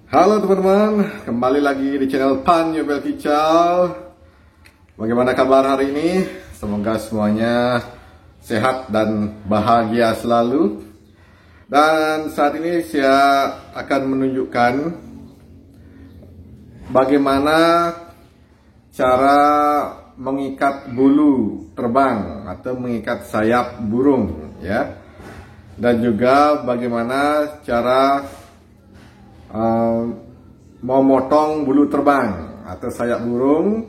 Halo teman-teman, kembali lagi di channel Pan Yobel Kicau. Bagaimana kabar hari ini? Semoga semuanya sehat dan bahagia selalu. Dan saat ini saya akan menunjukkan bagaimana cara mengikat bulu terbang atau mengikat sayap burung, ya. Dan juga bagaimana cara memotong bulu terbang atau sayap burung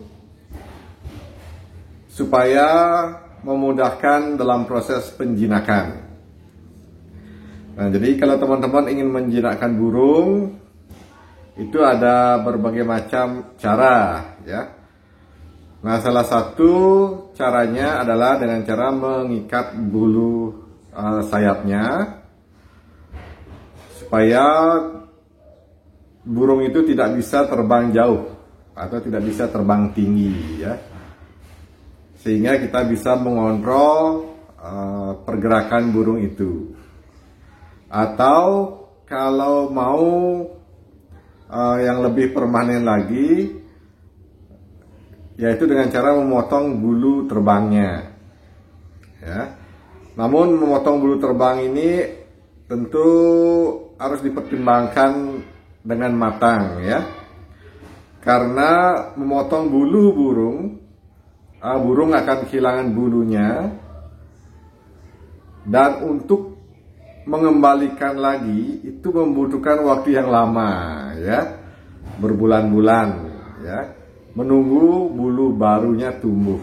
supaya memudahkan dalam proses penjinakan. Nah, jadi kalau teman-teman ingin menjinakkan burung, itu ada berbagai macam cara, ya. Nah, salah satu caranya adalah dengan cara mengikat bulu sayapnya supaya burung itu tidak bisa terbang jauh atau tidak bisa terbang tinggi, ya, sehingga kita bisa mengontrol pergerakan burung itu. Atau kalau mau yang lebih permanen lagi, yaitu dengan cara memotong bulu terbangnya, ya. Namun memotong bulu terbang ini tentu harus dipertimbangkan dengan matang, ya, karena memotong bulu burung akan kehilangan bulunya, dan untuk mengembalikan lagi itu membutuhkan waktu yang lama, ya, berbulan-bulan, ya, menunggu bulu barunya tumbuh,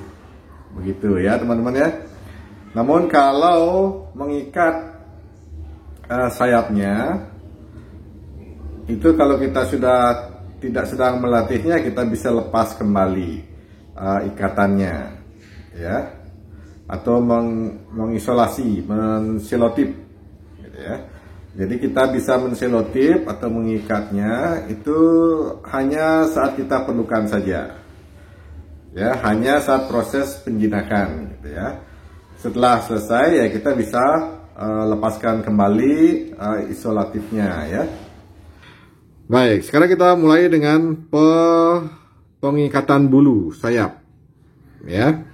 begitu ya teman-teman, ya. Namun kalau mengikat sayapnya, itu kalau kita sudah tidak sedang melatihnya, kita bisa lepas kembali ikatannya, ya, atau mengisolasi, menselotip, gitu ya. Jadi kita bisa menselotip atau mengikatnya itu hanya saat kita perlukan saja, ya, hanya saat proses penjinakan, gitu ya. Setelah selesai, ya, kita bisa lepaskan kembali isolatifnya, ya. Baik, sekarang kita mulai dengan pengikatan bulu sayap, ya.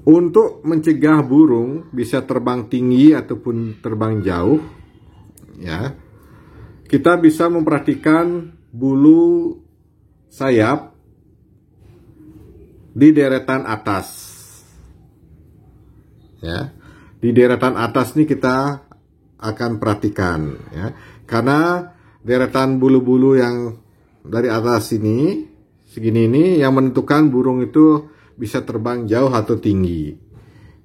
Untuk mencegah burung bisa terbang tinggi ataupun terbang jauh, ya, kita bisa memperhatikan bulu sayap di deretan atas, ya. Di deretan atas nih kita akan perhatikan, ya, karena deretan bulu-bulu yang dari atas ini segini ini yang menentukan burung itu bisa terbang jauh atau tinggi,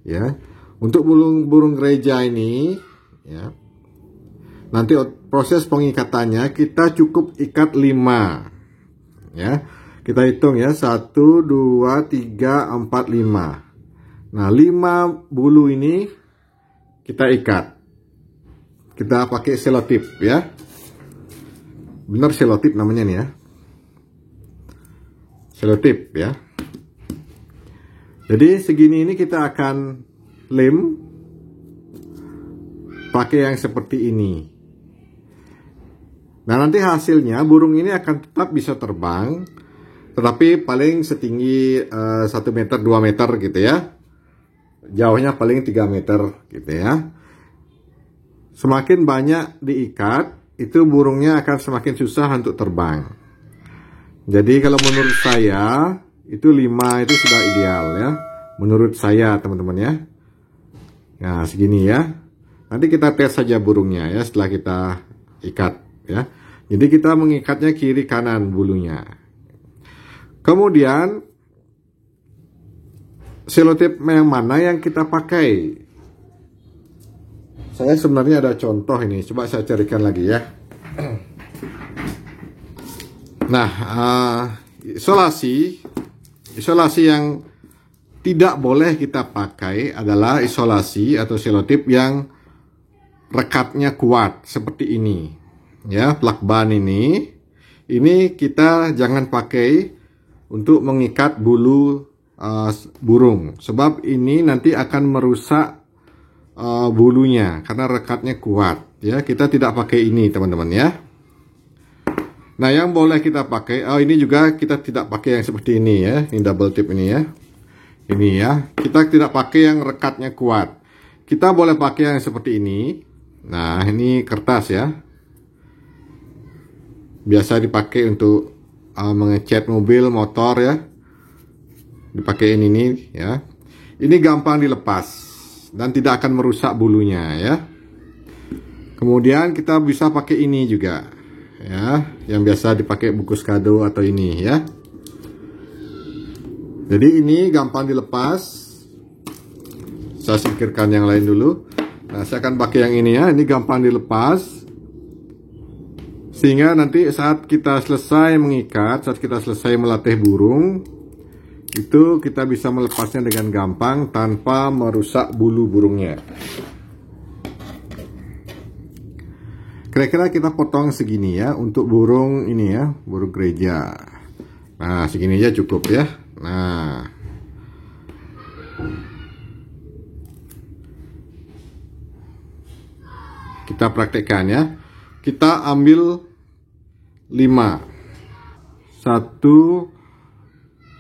ya. Untuk burung gereja ini, ya, nanti proses pengikatannya kita cukup ikat 5, ya. Kita hitung, ya, 1 2 3 4 5. Nah, 5 bulu ini kita ikat. Kita pakai selotip, ya. Benar selotip namanya nih, ya. Selotip, ya. Jadi segini ini kita akan lem pakai yang seperti ini. Nah, nanti hasilnya burung ini akan tetap bisa terbang, tetapi paling setinggi 1 meter 2 meter gitu, ya. Jauhnya paling 3 meter gitu, ya. Semakin banyak diikat, itu burungnya akan semakin susah untuk terbang. Jadi kalau menurut saya, itu 5 itu sudah ideal, ya. Menurut saya, teman-teman, ya. Nah, segini, ya. Nanti kita tes saja burungnya, ya, setelah kita ikat, ya. Jadi kita mengikatnya kiri kanan bulunya. Kemudian, selotip yang mana yang kita pakai? Saya sebenarnya ada contoh ini, coba saya carikan lagi, ya. Nah, isolasi yang tidak boleh kita pakai adalah isolasi atau selotip yang rekatnya kuat seperti ini, ya. Plakban ini kita jangan pakai untuk mengikat bulu burung, sebab ini nanti akan merusak bulunya karena rekatnya kuat ya. Kita tidak pakai ini teman-teman ya. Nah, yang boleh kita pakai, ini juga kita tidak pakai yang seperti ini ya. Ini double tip ini ya. Ini ya. Kita tidak pakai yang rekatnya kuat. Kita boleh pakai yang seperti ini. Nah, ini kertas ya. Biasa dipakai untuk mengecat mobil, motor ya. Dipakein ini ya. Ini gampang dilepas dan tidak akan merusak bulunya ya. Kemudian kita bisa pakai ini juga ya, yang biasa dipakai bungkus kado atau ini ya. Jadi ini gampang dilepas. Saya singkirkan yang lain dulu. Nah, saya akan pakai yang ini ya. Ini gampang dilepas. Sehingga nanti saat kita selesai mengikat, saat kita selesai melatih burung, itu kita bisa melepasnya dengan gampang tanpa merusak bulu burungnya. Kira-kira kita potong segini ya untuk burung ini ya, burung gereja. Nah, segini aja cukup ya. Nah, kita praktekkan ya. Kita ambil 5. 1,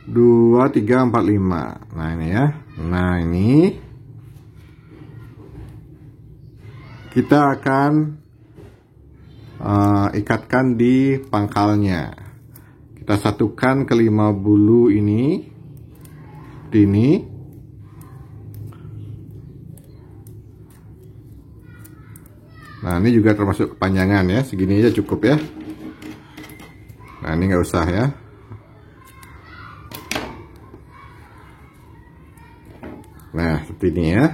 2, 3, 4, 5. Nah, ini ya. Nah, ini kita akan ikatkan di pangkalnya. Kita satukan ke 5 bulu ini. Nah, ini juga termasuk kepanjangan ya. Segini aja cukup ya. Nah, ini nggak usah ya. Nah, seperti ini ya.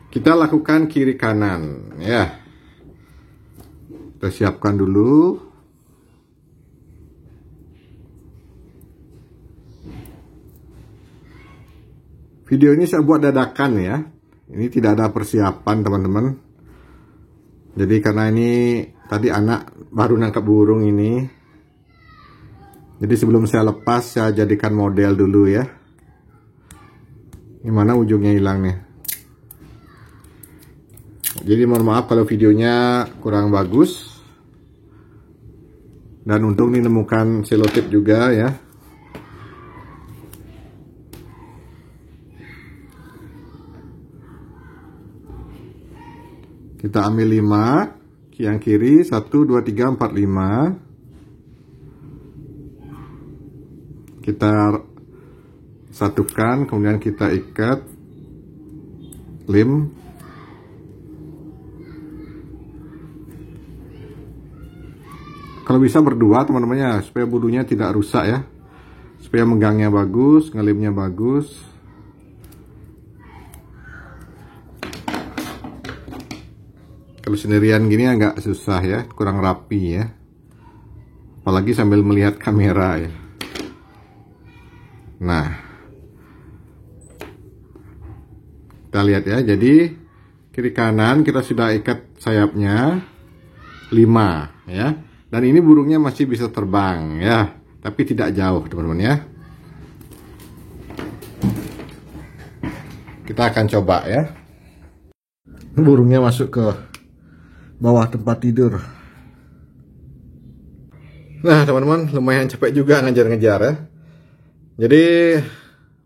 Kita lakukan kiri kanan ya. Kita siapkan dulu. Video ini saya buat dadakan ya. Ini tidak ada persiapan teman-teman. Jadi karena ini tadi anak baru nangkap burung ini. Jadi sebelum saya lepas, saya jadikan model dulu ya. Gimana ujungnya hilang nih. Jadi mohon maaf kalau videonya kurang bagus. Dan untung nih nemukan selotip juga ya. Kita ambil 5, yang kiri 1, 2, 3, 4, 5. Kita satukan, kemudian kita ikat lem. Kalau bisa berdua teman-temannya, supaya bulunya tidak rusak ya, supaya megangnya bagus, ngelimnya bagus. Kalau sendirian gini agak susah ya, kurang rapi ya, apalagi sambil melihat kamera ya. Nah, kita lihat ya, jadi kiri kanan kita sudah ikat sayapnya 5 ya. Dan ini burungnya masih bisa terbang ya, tapi tidak jauh teman-teman ya. Kita akan coba ya. Burungnya masuk ke bawah tempat tidur. Nah teman-teman, lumayan capek juga ngejar-ngejar ya. Jadi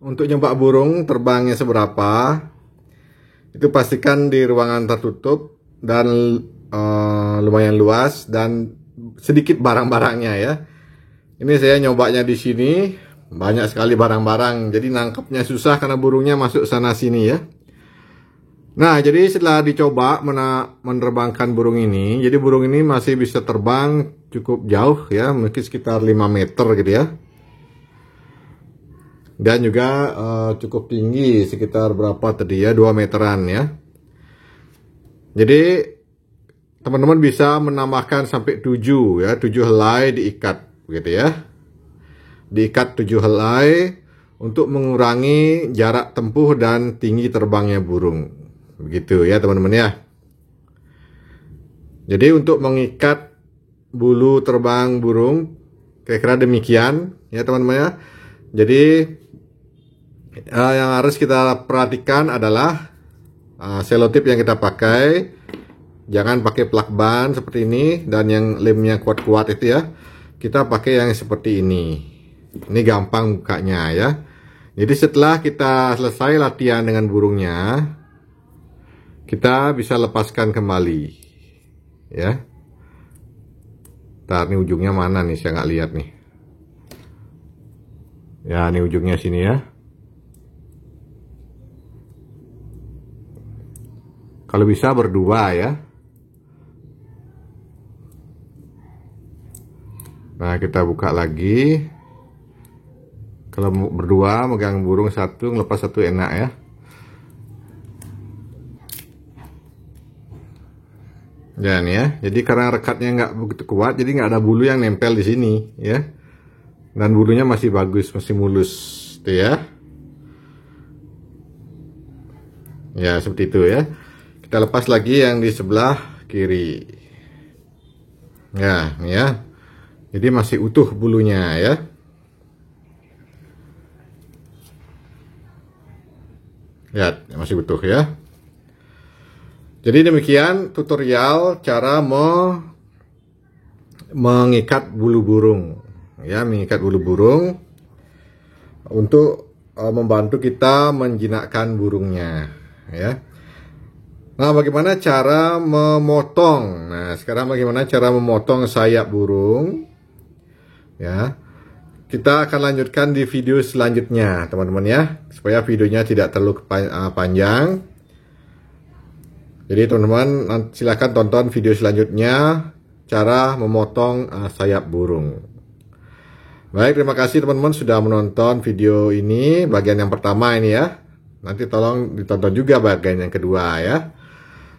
untuk nyoba burung terbangnya seberapa, itu pastikan di ruangan tertutup dan lumayan luas dan sedikit barang-barangnya ya. Ini saya nyobanya di sini, banyak sekali barang-barang, jadi nangkepnya susah karena burungnya masuk sana sini ya. Nah, jadi setelah dicoba menerbangkan burung ini, jadi burung ini masih bisa terbang cukup jauh ya, mungkin sekitar 5 meter gitu ya. Dan juga cukup tinggi, sekitar berapa tadi ya, 2 meteran ya. Jadi teman-teman bisa menambahkan sampai 7 ya, 7 helai diikat gitu ya. Diikat 7 helai untuk mengurangi jarak tempuh dan tinggi terbangnya burung. Begitu ya teman-teman ya. Jadi untuk mengikat bulu terbang burung kira-kira demikian ya teman-teman ya. Jadi yang harus kita perhatikan adalah selotip yang kita pakai. Jangan pakai plak ban seperti ini, dan yang lemnya kuat-kuat itu ya. Kita pakai yang seperti ini. Ini gampang bukanya ya. Jadi setelah kita selesai latihan dengan burungnya, kita bisa lepaskan kembali ya. Ntar, ini ujungnya mana nih, saya nggak lihat nih. Ya, ini ujungnya sini ya. Kalau bisa berdua ya. Nah, kita buka lagi. Kalau berdua megang burung satu, ngelepas satu enak ya. Dan ya, jadi karena rekatnya nggak begitu kuat, jadi nggak ada bulu yang nempel di sini ya. Dan bulunya masih bagus, masih mulus, tuh ya. Ya, seperti itu ya. Kita lepas lagi yang di sebelah kiri. Ya, ini ya. Jadi masih utuh bulunya ya. Lihat, masih utuh ya. Jadi demikian tutorial cara mengikat bulu burung. Ya, mengikat bulu burung untuk membantu kita menjinakkan burungnya ya. Nah, bagaimana cara memotong? Nah, sekarang bagaimana cara memotong sayap burung? Ya, kita akan lanjutkan di video selanjutnya, teman-teman ya, supaya videonya tidak terlalu panjang. Jadi teman-teman silahkan tonton video selanjutnya cara memotong sayap burung. Baik, terima kasih teman-teman sudah menonton video ini, bagian yang pertama ini ya. Nanti tolong ditonton juga bagian yang kedua ya.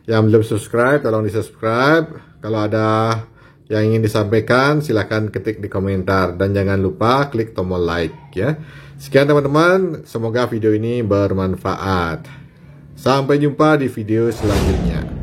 Yang belum subscribe, tolong di subscribe. Kalau ada yang ingin disampaikan, silahkan ketik di komentar. Dan jangan lupa klik tombol like ya. Sekian teman-teman, semoga video ini bermanfaat. Sampai jumpa di video selanjutnya.